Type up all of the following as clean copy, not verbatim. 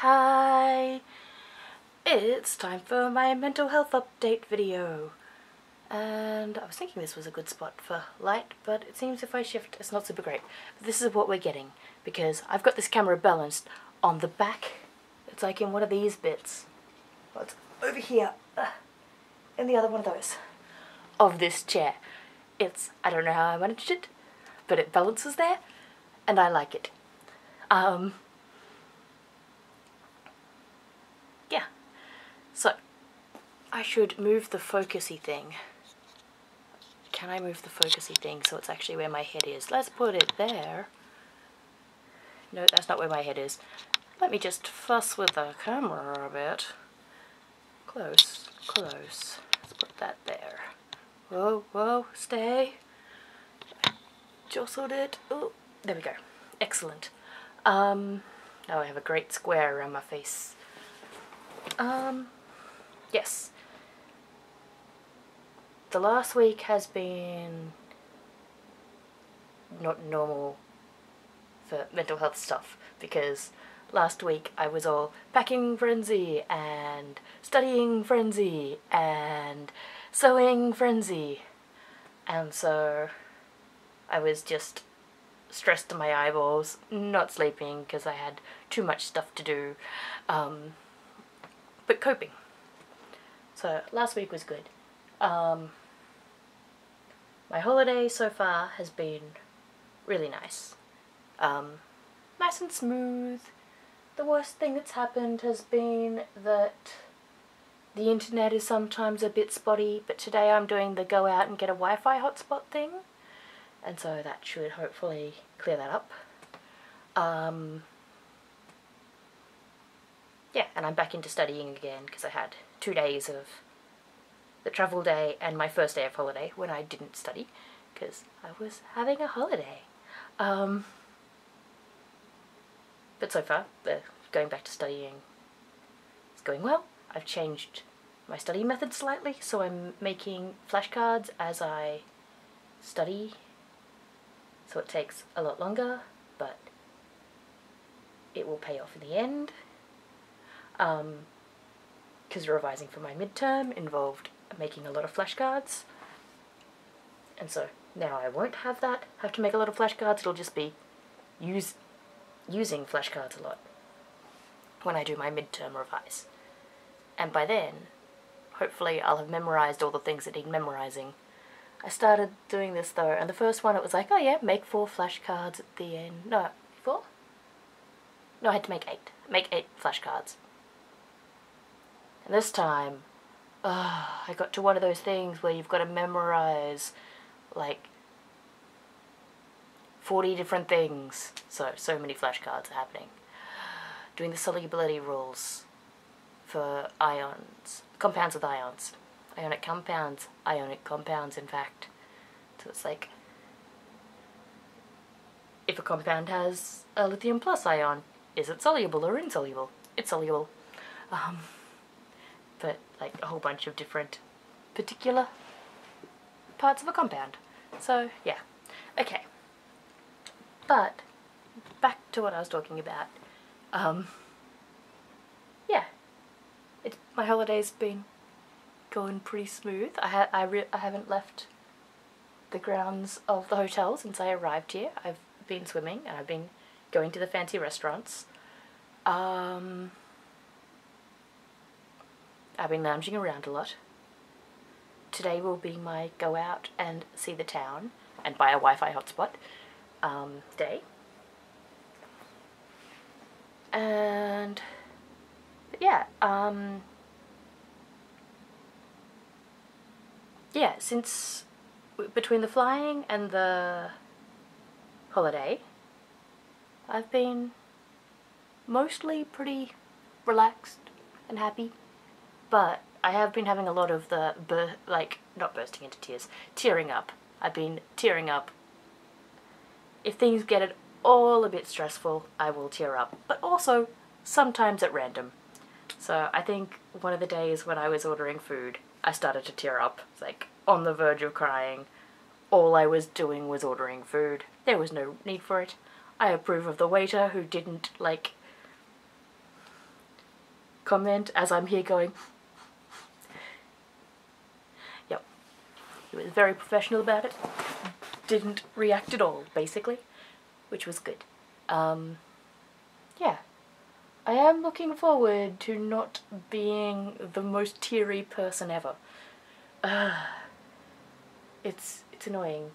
Hi! It's time for my mental health update video. And I was thinking this was a good spot for light, but it seems if I shift it's not super great. But this is what we're getting, because I've got this camera balanced on the back. It's like in one of these bits. Well, it's over here, in the other one of those, of this chair. I don't know how I managed it, but it balances there, and I like it. Yeah, so I should move the focusy thing. Can I move the focusy thing so it's actually where my head is? Let's put it there. No, that's not where my head is. Let me just fuss with the camera a bit. Close, close. Let's put that there. Whoa, whoa, stay. Jostled it. Oh, there we go. Excellent. Now I have a great square around my face. Yes. The last week has been not normal for mental health stuff, because last week I was all packing frenzy and studying frenzy and sewing frenzy, and so I was just stressed to my eyeballs, not sleeping because I had too much stuff to do, but coping. So last week was good. My holiday so far has been really nice. Nice and smooth. The worst thing that's happened has been that the internet is sometimes a bit spotty, but today I'm doing the go out and get a Wi-Fi hotspot thing, and so that should hopefully clear that up. Yeah, and I'm back into studying again because I had 2 days of the travel day and my first day of holiday when I didn't study because I was having a holiday. But so far, going back to studying is going well. I've changed my study method slightly, so I'm making flashcards as I study, so it takes a lot longer, but it will pay off in the end. Because revising for my midterm involved making a lot of flashcards, and so now I won't have to make a lot of flashcards. It'll just be using flashcards a lot when I do my midterm revise, and by then hopefully I'll have memorized all the things that need memorizing. I started doing this though, and the first one it was like, oh yeah, make 4 flashcards at the end. No, 4? No, I had to make 8. Make 8 flashcards. And this time, I got to one of those things where you've got to memorize like 40 different things. So many flashcards are happening. Doing the solubility rules for ions, compounds with ions. Ionic compounds, in fact. So it's like, if a compound has a lithium plus ion, is it soluble or insoluble? It's soluble. But like a whole bunch of different particular parts of a compound. So yeah, okay. But back to what I was talking about. Yeah, my holiday's been going pretty smooth. I haven't left the grounds of the hotel since I arrived here. I've been swimming and I've been going to the fancy restaurants. I've been lounging around a lot. Today will be my go out and see the town and buy a Wi-Fi hotspot day. And yeah, yeah, since between the flying and the holiday, I've been mostly pretty relaxed and happy. But I have been having a lot of the, not bursting into tears, tearing up. I've been tearing up. If things get at all a bit stressful, I will tear up. But also, sometimes at random. So I think one of the days when I was ordering food, I started to tear up. It's like, on the verge of crying. All I was doing was ordering food. There was no need for it. I approve of the waiter who didn't, like, comment as I'm here going. Yep. He was very professional about it. Didn't react at all, basically, which was good. Yeah. I am looking forward to not being the most teary person ever. It's annoying.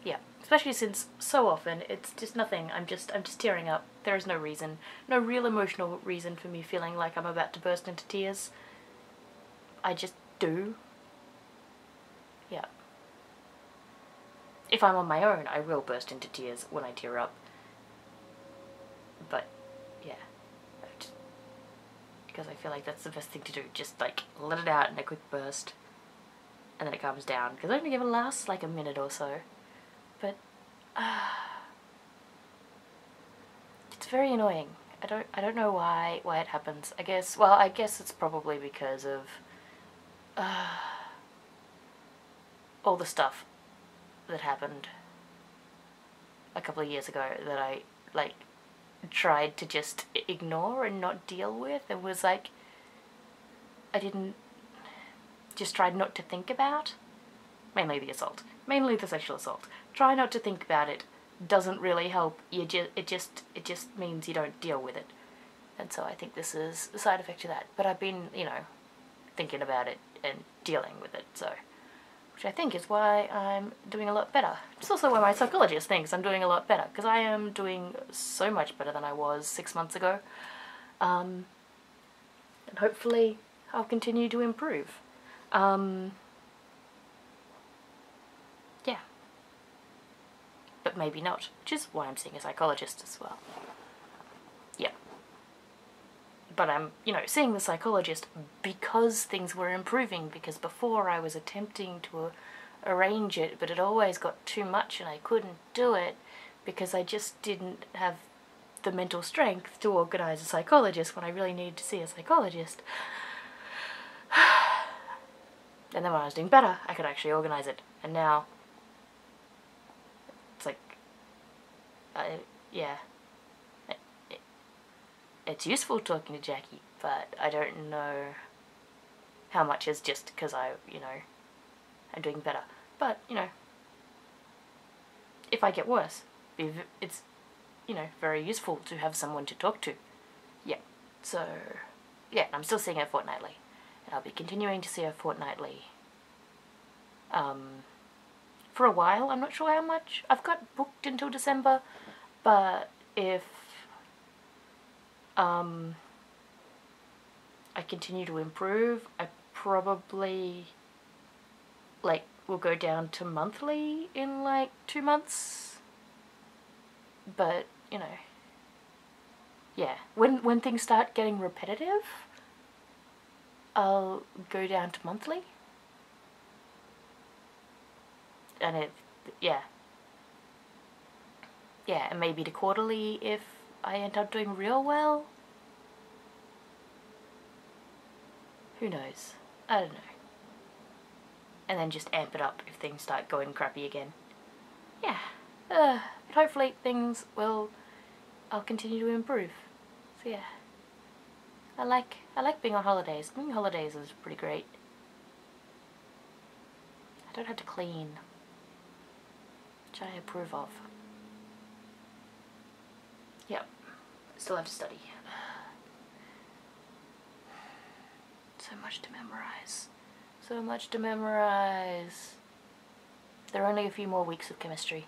Yeah, especially since so often it's just nothing. I'm just tearing up. There is no reason, no real emotional reason for me feeling like I'm about to burst into tears. I just do. Yeah. If I'm on my own, I will burst into tears when I tear up. But, yeah. Because I feel like that's the best thing to do. Just, like, let it out in a quick burst. And then it calms down. Because I only give it lasts, like, a minute or so. But, it's very annoying. I don't know why it happens. I guess it's probably because of all the stuff that happened a couple of years ago that I, like, tried to just ignore and not deal with. It was like, I tried not to think about. Mainly the assault. Mainly the sexual assault. Try not to think about it. Doesn't really help. It just means you don't deal with it. And so I think this is a side effect of that. But I've been, you know, thinking about it and dealing with it, so. Which I think is why I'm doing a lot better. It's also why my psychologist thinks I'm doing a lot better, because I am doing so much better than I was 6 months ago. And hopefully I'll continue to improve. Yeah. But maybe not, which is why I'm seeing a psychologist as well. Yeah. But I'm, you know, seeing the psychologist because things were improving, because before I was attempting to arrange it, but it always got too much and I couldn't do it because I just didn't have the mental strength to organise a psychologist when I really needed to see a psychologist. And then when I was doing better, I could actually organise it. And now, it's like, yeah. It's useful talking to Jackie, but I don't know how much is just because I'm doing better. But, you know, if I get worse, it's, you know, very useful to have someone to talk to. Yeah, so, yeah, I'm still seeing her fortnightly. And I'll be continuing to see her fortnightly. For a while, I'm not sure how much. I've got booked until December, but if I continue to improve, I probably, like, will go down to monthly in, like, 2 months. But, you know, yeah. When things start getting repetitive, I'll go down to monthly. And yeah, and maybe to quarterly if I end up doing real well. Who knows? I don't know. And then just amp it up if things start going crappy again. Yeah. But hopefully things will, I'll continue to improve. So yeah. I like being on holidays. Being on holidays is pretty great. I don't have to clean, which I approve of. Yep. Still have to study. So much to memorize. So much to memorize. There are only a few more weeks of chemistry.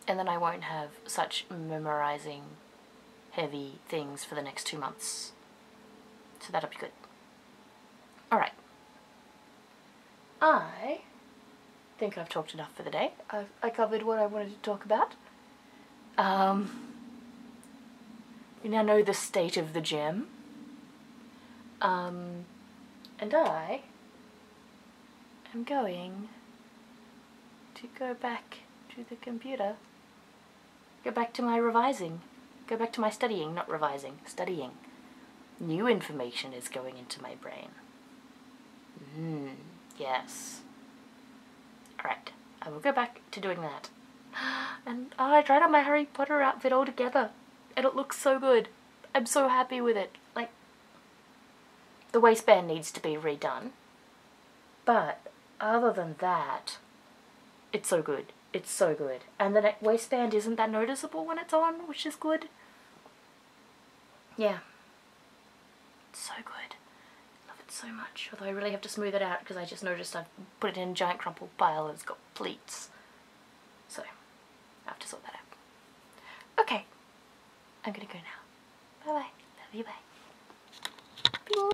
And then I won't have such memorizing heavy things for the next 2 months. So that'll be good. Alright. I think I've talked enough for the day. I covered what I wanted to talk about. We now know the state of the gym. And I am going to go back to the computer. Go back to my revising. Go back to my studying, not revising. Studying. New information is going into my brain. Yes. Alright. I will go back to doing that. And I tried on my Harry Potter outfit all together, and it looks so good. I'm so happy with it. Like, the waistband needs to be redone, but other than that, it's so good. It's so good. And the waistband isn't that noticeable when it's on, which is good. Yeah. It's so good. Love it so much. Although I really have to smooth it out because I just noticed I've put it in a giant crumpled pile and it's got pleats. So, I have to sort that out. Okay. I'm gonna go now. Bye bye. Love you, bye.